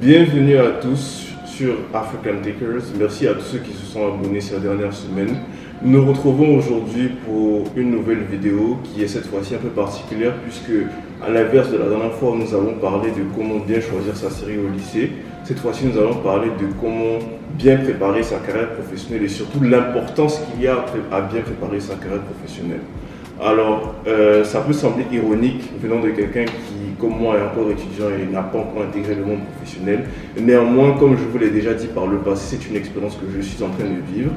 Bienvenue à tous sur African Takers. Merci à tous ceux qui se sont abonnés ces dernières semaines. Nous nous retrouvons aujourd'hui pour une nouvelle vidéo qui est cette fois-ci un peu particulière puisque, à l'inverse de la dernière fois, nous avons parlé de comment bien choisir sa série au lycée. Cette fois-ci, nous allons parler de comment bien préparer sa carrière professionnelle et surtout l'importance qu'il y a à bien préparer sa carrière professionnelle. Alors, ça peut sembler ironique venant de quelqu'un qui, comme moi, est encore étudiant et n'a pas encore intégré le monde professionnel. Néanmoins, comme je vous l'ai déjà dit par le passé, c'est une expérience que je suis en train de vivre,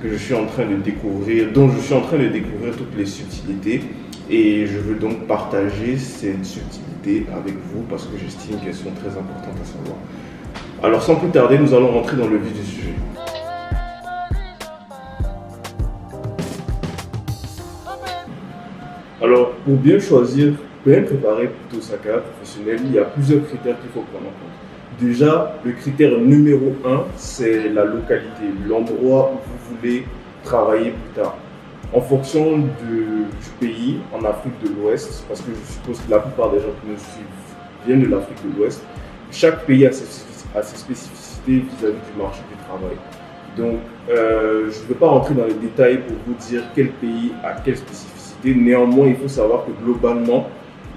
que je suis en train de découvrir, dont je suis en train de découvrir toutes les subtilités. Et je veux donc partager ces subtilités avec vous parce que j'estime qu'elles sont très importantes à savoir. Alors, sans plus tarder, nous allons rentrer dans le vif du sujet. Alors, pour bien choisir, bien préparer plutôt sa carrière professionnelle, il y a plusieurs critères qu'il faut prendre en compte. Déjà, le critère numéro 1, c'est la localité, l'endroit où vous voulez travailler plus tard. En fonction du pays, en Afrique de l'Ouest, parce que je suppose que la plupart des gens qui nous suivent viennent de l'Afrique de l'Ouest, chaque pays a ses spécificités vis-à-vis du marché du travail. Donc, je ne vais pas rentrer dans les détails pour vous dire quel pays a quelle spécificité. Néanmoins, il faut savoir que globalement,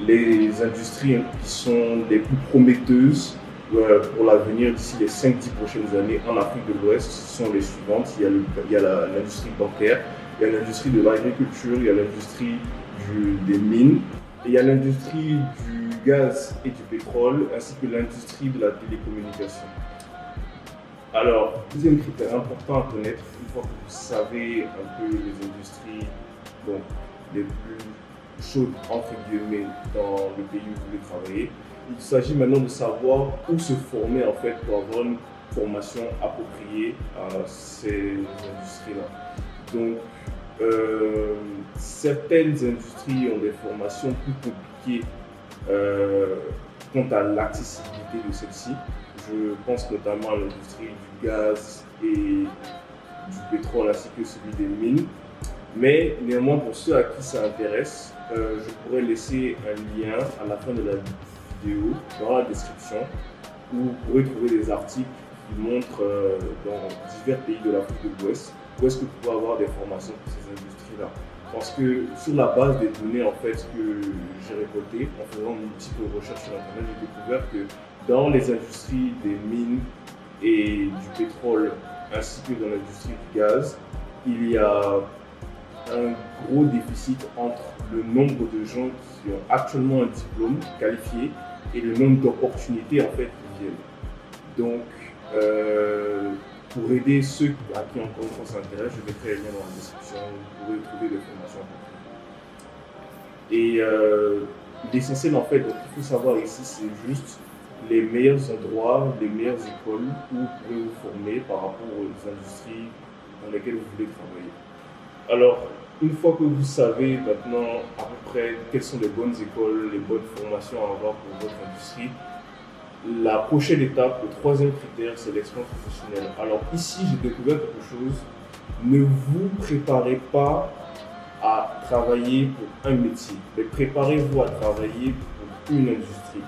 les industries qui sont les plus prometteuses pour l'avenir d'ici les 5-10 prochaines années en Afrique de l'Ouest sont les suivantes. Il y a l'industrie bancaire, il y a l'industrie de l'agriculture, il y a l'industrie des mines, et il y a l'industrie du gaz et du pétrole, ainsi que l'industrie de la télécommunication. Alors, deuxième critère important à connaître, une fois que vous savez un peu les industries, donc les plus chaudes entre guillemets dans le pays où vous voulez travailler, il s'agit maintenant de savoir où se former en fait pour avoir une formation appropriée à ces industries-là. Donc, certaines industries ont des formations plus compliquées quant à l'accessibilité de celles-ci. Je pense notamment à l'industrie du gaz et du pétrole ainsi que celui des mines. Mais néanmoins, pour ceux à qui ça intéresse, je pourrais laisser un lien à la fin de la vidéo dans la description où vous pourrez trouver des articles qui montrent dans divers pays de l'Afrique de l'Ouest où est-ce que vous pouvez avoir des formations pour ces industries-là. Parce que sur la base des données en fait, que j'ai récoltées en faisant une petite recherche sur Internet, j'ai découvert que dans les industries des mines et du pétrole ainsi que dans l'industrie du gaz, il y a un gros déficit entre le nombre de gens qui ont actuellement un diplôme qualifié et le nombre d'opportunités en fait qui viennent. Donc, pour aider ceux à qui encore une fois s'intéresse, je mettrai les liens dans la description, vous pourrez trouver des formations. Et l'essentiel en fait, donc, il faut savoir ici, c'est juste les meilleurs endroits, les meilleures écoles où vous pouvez vous former par rapport aux industries dans lesquelles vous voulez travailler. Alors, une fois que vous savez maintenant à peu près quelles sont les bonnes écoles, les bonnes formations à avoir pour votre industrie, la prochaine étape, le troisième critère, c'est l'expérience professionnelle. Alors ici, j'ai découvert quelque chose. Ne vous préparez pas à travailler pour un métier, mais préparez-vous à travailler pour une industrie.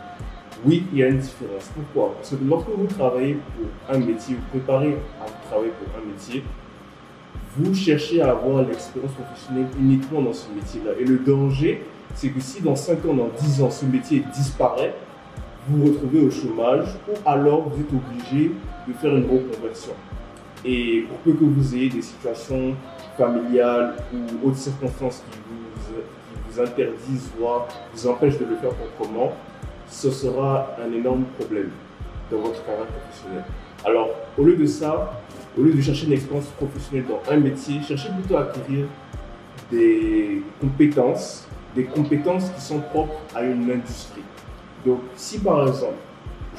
Oui, il y a une différence. Pourquoi? Parce que lorsque vous travaillez pour un métier, vous préparez à travailler pour un métier, vous cherchez à avoir l'expérience professionnelle uniquement dans ce métier-là. Et le danger, c'est que si dans 5 ans, dans 10 ans, ce métier disparaît, vous vous retrouvez au chômage ou alors vous êtes obligé de faire une reconversion. Et pour peu que vous ayez des situations familiales ou autres circonstances qui vous interdisent, voire vous empêchent de le faire proprement, ce sera un énorme problème dans votre carrière professionnelle. Alors, au lieu de ça, au lieu de chercher une expérience professionnelle dans un métier, cherchez plutôt à acquérir des compétences qui sont propres à une industrie. Donc, si par exemple,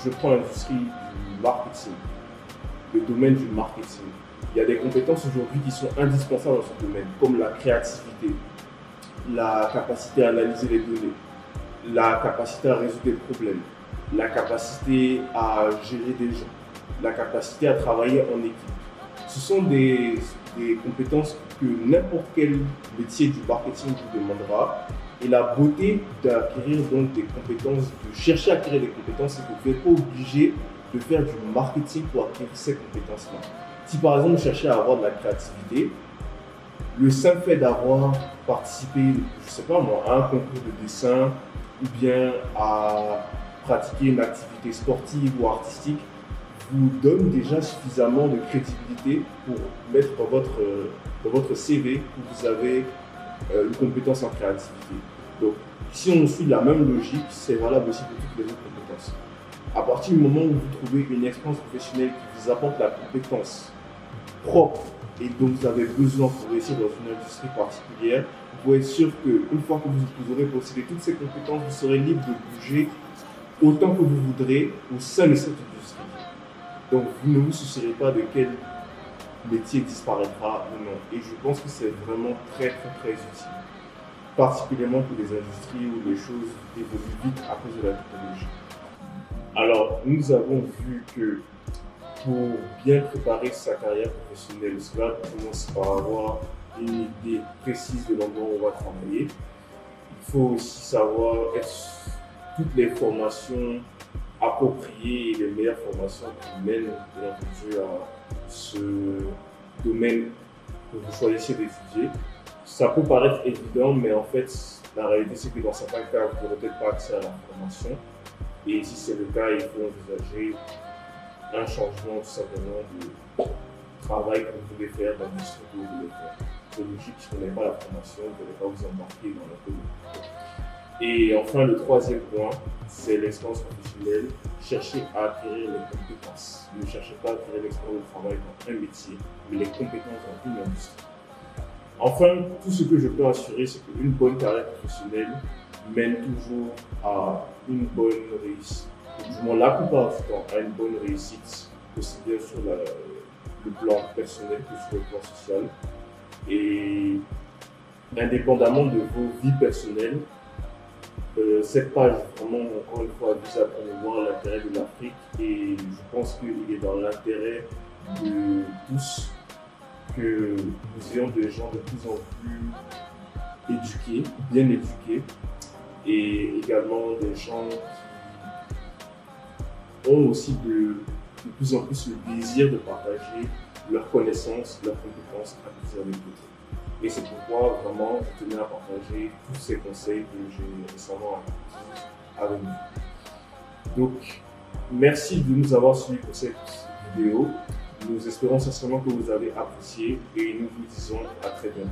je prends l'industrie du marketing, le domaine du marketing, il y a des compétences aujourd'hui qui sont indispensables dans ce domaine, comme la créativité, la capacité à analyser les données, la capacité à résoudre des problèmes, la capacité à gérer des gens, la capacité à travailler en équipe. Ce sont des compétences que n'importe quel métier du marketing vous demandera. Et la beauté d'acquérir donc des compétences, de chercher à acquérir des compétences, c'est que vous n'êtes pas obligé de faire du marketing pour acquérir ces compétences-là. Si par exemple vous cherchez à avoir de la créativité, le simple fait d'avoir participé, je ne sais pas moi, à un concours de dessin ou bien à pratiquer une activité sportive ou artistique vous donne déjà suffisamment de crédibilité pour mettre dans votre CV que vous avez une compétence en créativité. Donc, si on suit la même logique, c'est valable aussi pour toutes les autres compétences. À partir du moment où vous trouvez une expérience professionnelle qui vous apporte la compétence propre et dont vous avez besoin pour réussir dans une industrie particulière, vous pouvez être sûr qu'une fois que vous aurez possédé toutes ces compétences, vous serez libre de bouger autant que vous voudrez au sein de cette industrie. Donc, vous ne vous soucierez pas de quel métier disparaîtra ou non. Et je pense que c'est vraiment très utile. Particulièrement pour les industries où les choses évoluent vite à cause de la technologie. Alors, nous avons vu que pour bien préparer sa carrière professionnelle, cela commence par avoir une idée précise de l'endroit où on va travailler. Il faut aussi savoir toutes les formations appropriées et les meilleures formations qui mènent bien entendu à ce domaine que vous choisissez d'étudier. Ça peut paraître évident, mais en fait, la réalité c'est que dans certains cas, vous n'aurez peut-être pas accès à la formation. Et si c'est le cas, il faut envisager un changement tout simplement de travail que vous voulez faire, dans l'industrie que vous voulez faire. C'est logique, si vous n'avez pas la formation, vous n'allez pas vous embarquer dans la politique. Et enfin, le troisième point, c'est l'expérience professionnelle. Cherchez à acquérir les compétences. Ne cherchez pas à acquérir l'expérience de travail dans un métier, mais les compétences dans une industrie. Enfin, tout ce que je peux assurer, c'est qu'une bonne carrière professionnelle mène toujours à une bonne réussite. Du moins, la plupart du temps, à une bonne réussite, aussi bien sur le plan personnel que sur le plan social. Et indépendamment de vos vies personnelles, cette page, vraiment, encore une fois, vise à promouvoir l'intérêt de l'Afrique et je pense qu'il est dans l'intérêt de tous que nous ayons des gens de plus en plus éduqués, bien éduqués, et également des gens qui ont aussi de plus en plus le désir de partager leurs connaissances, leurs compétences à plusieurs niveaux. Et c'est pourquoi vraiment je tenais à partager tous ces conseils que j'ai récemment acquis avec vous. Donc, merci de nous avoir suivis pour cette vidéo. Nous espérons sincèrement que vous avez apprécié et nous vous disons à très bientôt.